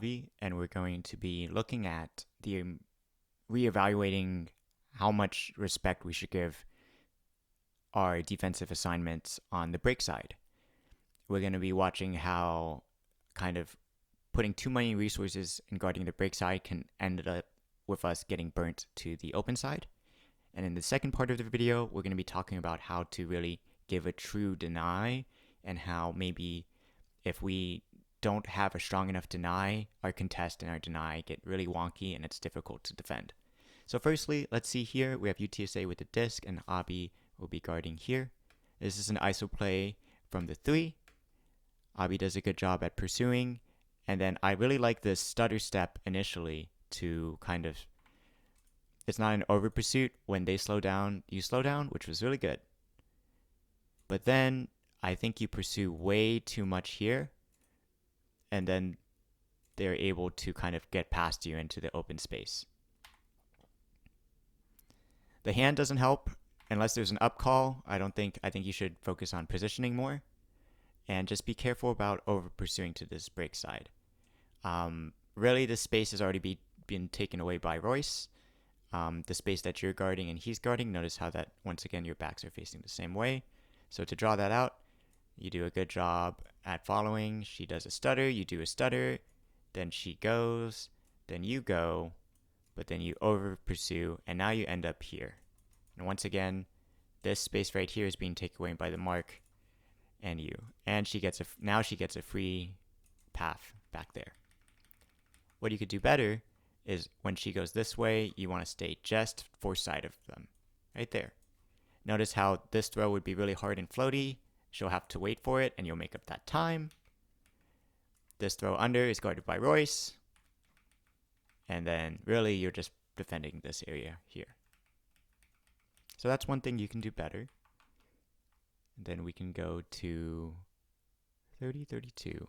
Abhi, and we're going to be looking at the reevaluating how much respect we should give our defensive assignments on the break side. We're going to be watching how kind of putting too many resources in guarding the break side can end up with us getting burnt to the open side. And in the second part of the video, we're going to be talking about how to really give a true deny and how maybe if we don't have a strong enough deny, our contest and our deny get really wonky and it's difficult to defend. So firstly, let's see here, we have UTSA with the disc and Abhi will be guarding here. This is an ISO play from the 3. Abhi does a good job at pursuing, and then I really like this stutter step initially to kind of, it's not an over pursuit. When they slow down, you slow down, which was really good. But then I think you pursue way too much here, and then they're able to kind of get past you into the open space. The hand doesn't help unless there's an up call. I think you should focus on positioning more, and just be careful about over pursuing to this break side. Really, this space has already been taken away by Royce. The space that you're guarding and he's guarding, notice how that once again your backs are facing the same way. So to draw that out, you do a good job at following. She does a stutter, you do a stutter, then she goes, then you go, but then you over pursue, and now you end up here. And once again, this space right here is being taken away by the mark and you. And now she gets a free path back there. What you could do better is when she goes this way, you want to stay just force side of them, right there. Notice how this throw would be really hard and floaty. She'll have to wait for it, and you'll make up that time. This throw under is guarded by Royce. And then really you're just defending this area here. So that's one thing you can do better. And then we can go to 30-32.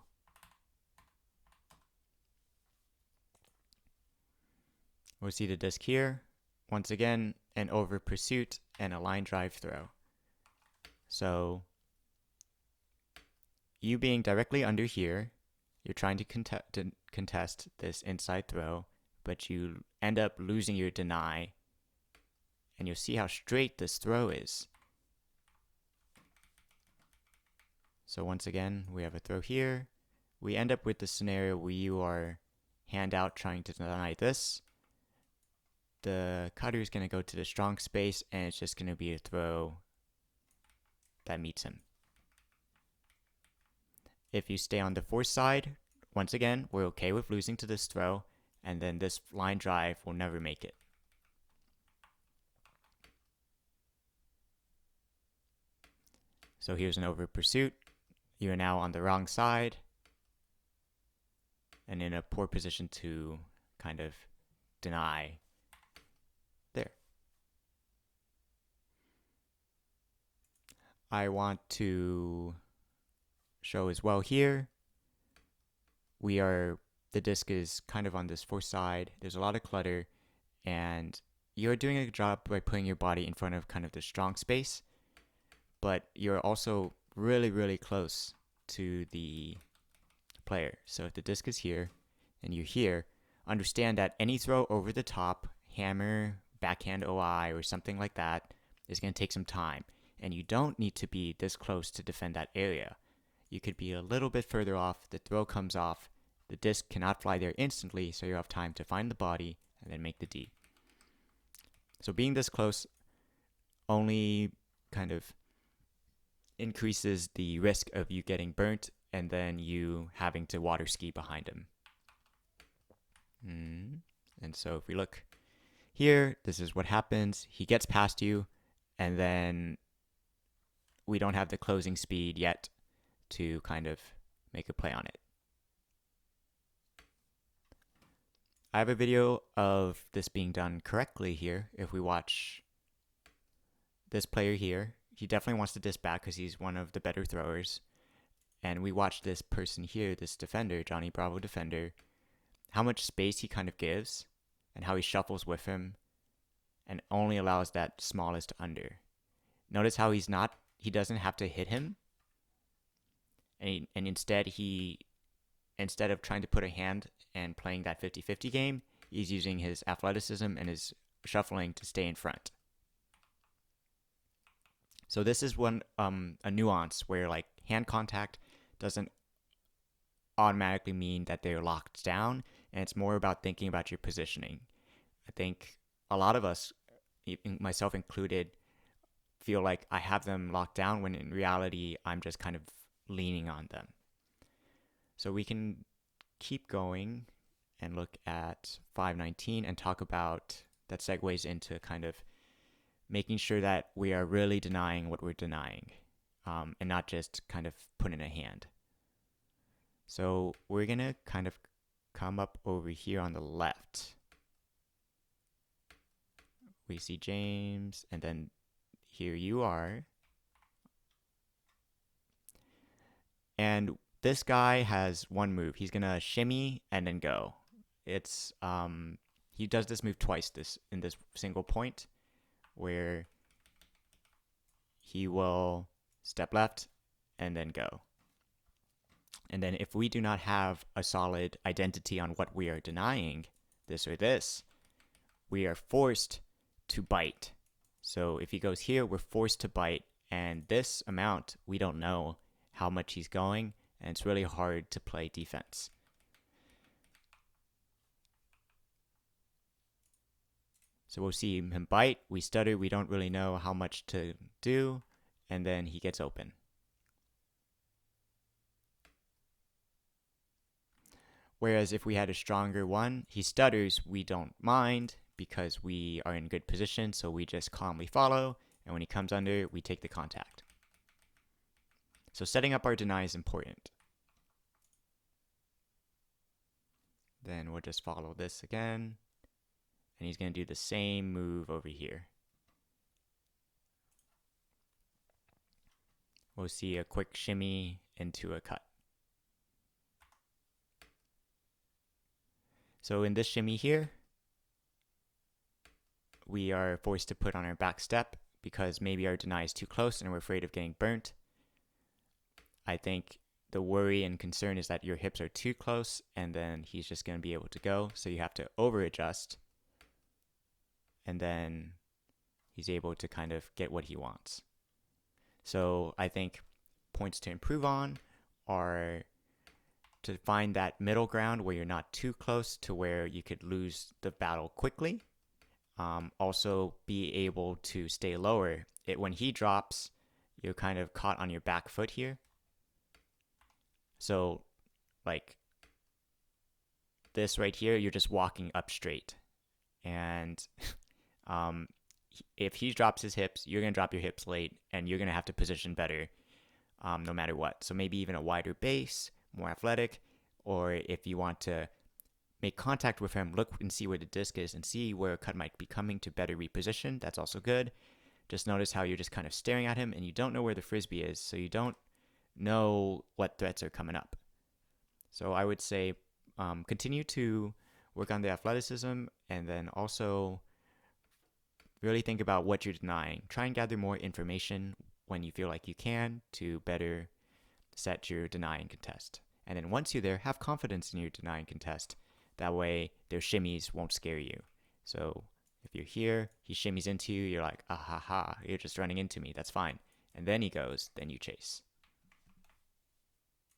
We'll see the disc here. Once again, an over pursuit and a line drive throw. So you being directly under here, you're trying to contest this inside throw, but you end up losing your deny, and you'll see how straight this throw is. So once again, we have a throw here. We end up with the scenario where you are hand out trying to deny this. The cutter is going to go to the strong space, and it's just going to be a throw that meets him. If you stay on the force side, once again, we're okay with losing to this throw, and then this line drive will never make it. So here's an over pursuit. You are now on the wrong side and in a poor position to kind of deny. There. I want to show as well here. The disc is kind of on this force side. There's a lot of clutter, and you're doing a good job by putting your body in front of kind of the strong space, but you're also really, really close to the player. So if the disc is here and you're here, understand that any throw over the top, hammer, backhand OI, or something like that is going to take some time. And you don't need to be this close to defend that area. You could be a little bit further off, the throw comes off, the disc cannot fly there instantly, so you have time to find the body and then make the D. So being this close only kind of increases the risk of you getting burnt and then you having to water ski behind him. And so if we look here, this is what happens. He gets past you, and then we don't have the closing speed yet to kind of make a play on it. I have a video of this being done correctly here. If we watch this player here, he definitely wants to disc back because he's one of the better throwers. And we watch this person here, this defender, Johnny Bravo defender, how much space he kind of gives and how he shuffles with him and only allows that smallest under. Notice how he doesn't have to hit him, and instead he instead of trying to put a hand and playing that 50-50 game, he's using his athleticism and his shuffling to stay in front. So this is one a nuance where like hand contact doesn't automatically mean that they're locked down, and it's more about thinking about your positioning. I think a lot of us, myself included, feel like I have them locked down when in reality I'm just kind of leaning on them. So we can keep going and look at 519 and talk about that segues into kind of making sure that we are really denying what we're denying, and not just kind of put in a hand. So we're going to kind of come up over here on the left. We see James, and then here you are. And this guy has one move. He's going to shimmy and then go. It's he does this move twice in this single point, where he will step left and then go. And then if we do not have a solid identity on what we are denying, this or this, we are forced to bite. So if he goes here, we're forced to bite. And this amount, we don't know how much he's going, and it's really hard to play defense. So we'll see him bite, we stutter, we don't really know how much to do, and then he gets open. Whereas if we had a stronger one, he stutters, we don't mind because we are in good position, so we just calmly follow, and when he comes under, we take the contact. So setting up our deny is important. Then we'll just follow this again, and he's going to do the same move over here. We'll see a quick shimmy into a cut. So in this shimmy here, we are forced to put on our back step because maybe our deny is too close and we're afraid of getting burnt. I think the worry and concern is that your hips are too close and then he's just going to be able to go. So you have to over adjust, and then he's able to kind of get what he wants. So I think points to improve on are to find that middle ground where you're not too close to where you could lose the battle quickly. Also be able to stay lower. When he drops, you're kind of caught on your back foot here. So like this right here, you're just walking up straight. And if he drops his hips, you're going to drop your hips late and you're going to have to position better no matter what. So maybe even a wider base, more athletic, or if you want to make contact with him, look and see where the disc is and see where a cut might be coming to better reposition. That's also good. Just notice how you're just kind of staring at him and you don't know where the frisbee is, so you don't know what threats are coming up. So I would say continue to work on the athleticism, and then also really think about what you're denying. Try and gather more information when you feel like you can to better set your deny and contest. And then once you're there, have confidence in your deny and contest. That way, their shimmies won't scare you. So if you're here, he shimmies into you, you're like, ah ha ha, you're just running into me, that's fine. And then he goes, then you chase.